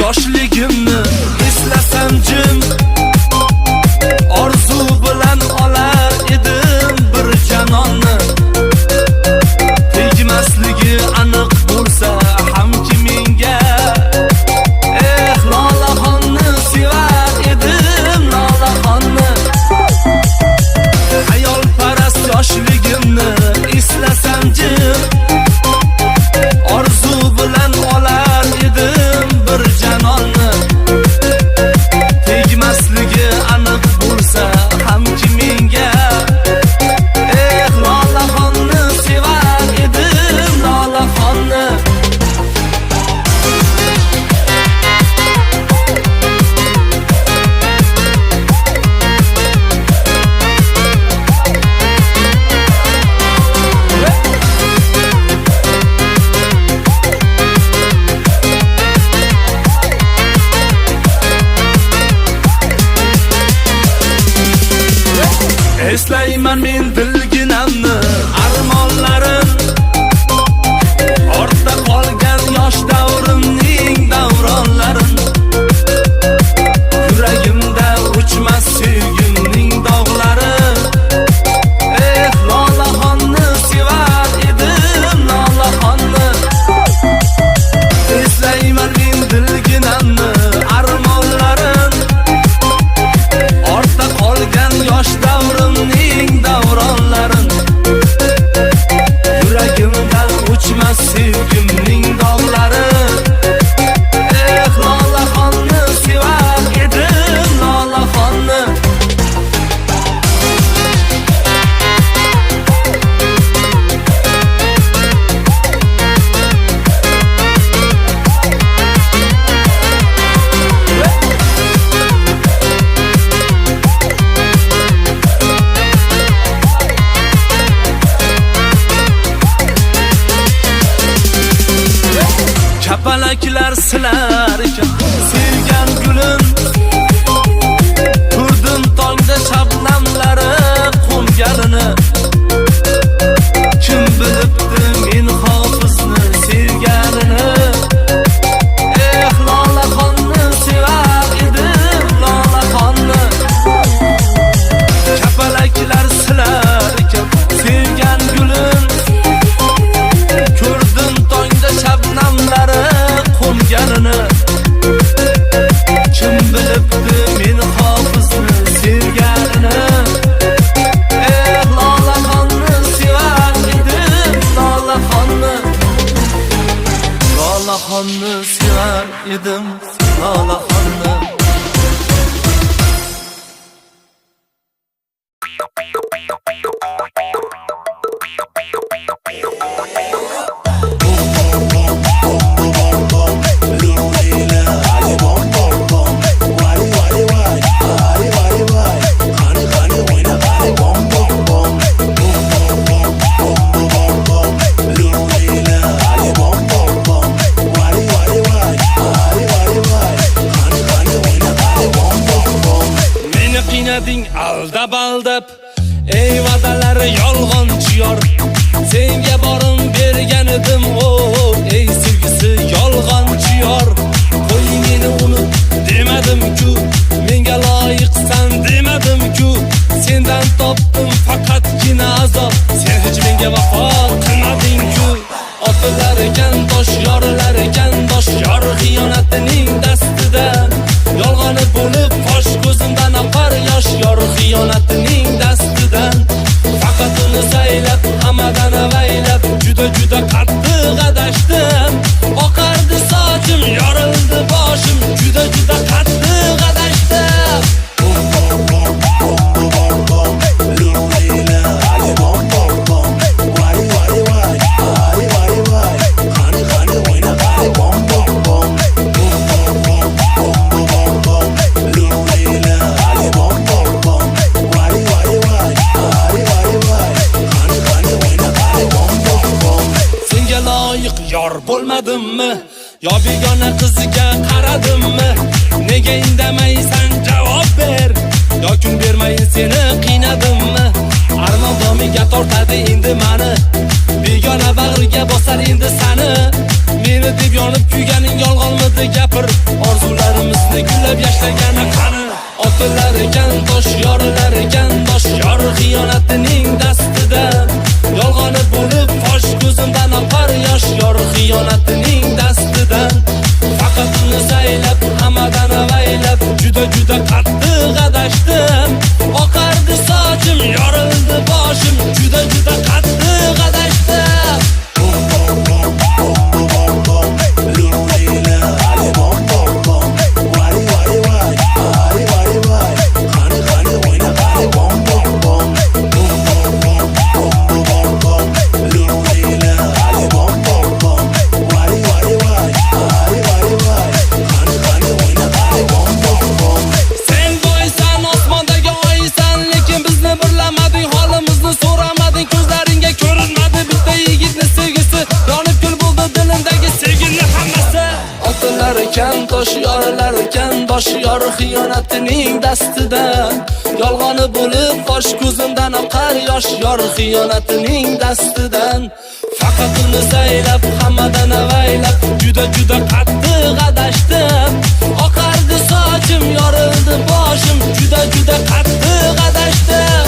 yoshligimni eslasam jim orzu bilan olar edim bir janonni. Tegmasligi aniq bo'lsa hamki menga lolaxonni sevar edim, lolaxonni. Hayol parast yoshligimni eslasam jim orzu bilan olar edim bir janonni. Tegmasligi aniq bo'lsa hamki menga lolaxonni sevar edim, lolaxonni. Eslayman men dilginamni, armonlarim ortda qolgan yosh davrimning davronlarim. Yuragimda o'chmas sevgimning dog'lari. Lolaxonni sevar edim, lolaxonni. Eslayman men dilginamni, armonlarim ortda qolgan yosh davrimning davronlarim. Yuragimdan o'chmas sevgimning dog'lari. Lolaxonni sevar edim, lolaxonni. Kapalaklar silar ekan sevgan gulim, ko'rdim tongda shabnamlari qo'nganini. Kim bilibdi men hofizni sevganini. Lolaxonni sevar edim, lolaxonni. Kapalaklar silar ekan sevgan gulim, ko'rdim tongda shabnamlari qo'nganini. Kim bilibdi men hofizni sevganini. Lolaxonni sevar edim, lolaxonni. Lolaxonni sevar edim, lolaxonni. Aldab ey va'dalari yolg'onchi yor. Senga borim bergan edim, ey sevgisi yolg'onchi yor. Qo'y meni unut demadim-ku, menga loyiqsan demadim-ku. Sendan topdim faqatgina azob, sen hech menga vafo qilmading-ku. Otalar ekan dosh, yorlar ekan dosh, yor xiyonatining dastidan. Yolg'oni bo'lib qosh ko'zimdan oqar yosh, yor xiyonatining dastidan. Faqat uni saylab, hammadan avaylab, juda qattiq adashdim. Oqardi sochim, yorildi boshim, juda qattiq adashdim. Yor bo'lmadimmi? Yo begona qiziga qaradimmi? Nega indamaysan javob ber? Yo kun bermayin seni qiynadimmi? Armon domiga tortadi endi mani, begona bag'riga bosar endi sani. Meni deb yonib kuyganing yolg'onmidi gapir, orzu ekan tosh, yorilar ekan bosh. Yor xiyonatining dastidan yolg'oni bo'lib fosh, ko'zimdan oqar yosh. Yor xiyonatining dastidan faqat uni saylab, hammadan avaylab, juda qattiq adashdim. Oqardi sochim, yorildi boshim, juda qattiq adashdim. Tosh yorilar ekan bosh, yor xiyonatining dastidan yolg'oni bo'lib fosh, ko'zimdan oqar yosh. Yor xiyonatining dastidan faqat uni saylab, hammadan avaylab, juda qattiq adashdim. Oqardi sochim, yorildi boshim, juda qattiq adashdim.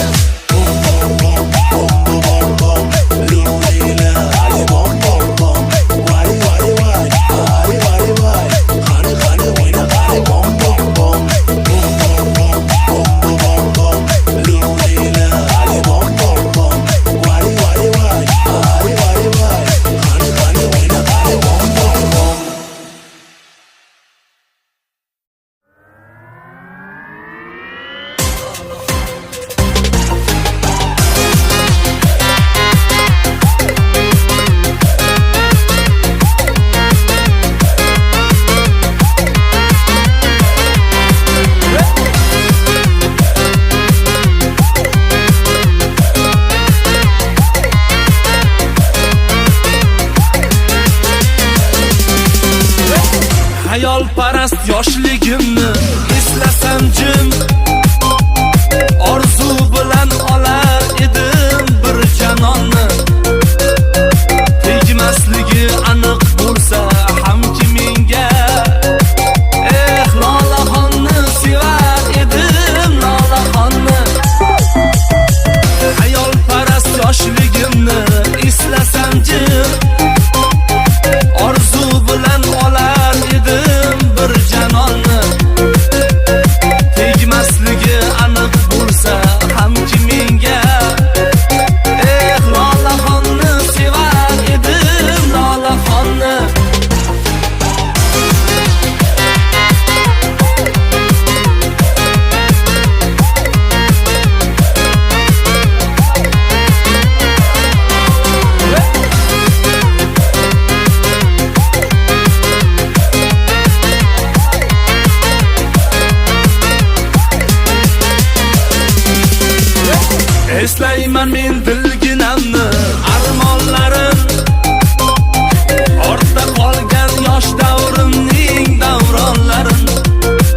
Hayol parast yoshligimni eslasam jim, orzu bilan olar edim bir janonni. Tegmasligi aniq bo'lsa hamki menga, lolaxonni sevar edim, lolaxonni. Hayol parast yoshligimni eslasam jim, orzu bilan olar edim bir janonni. Tegmasligi aniq bo'lsa hamki menga, lolaxonni sevar edim, lolaxonni. Eslayman men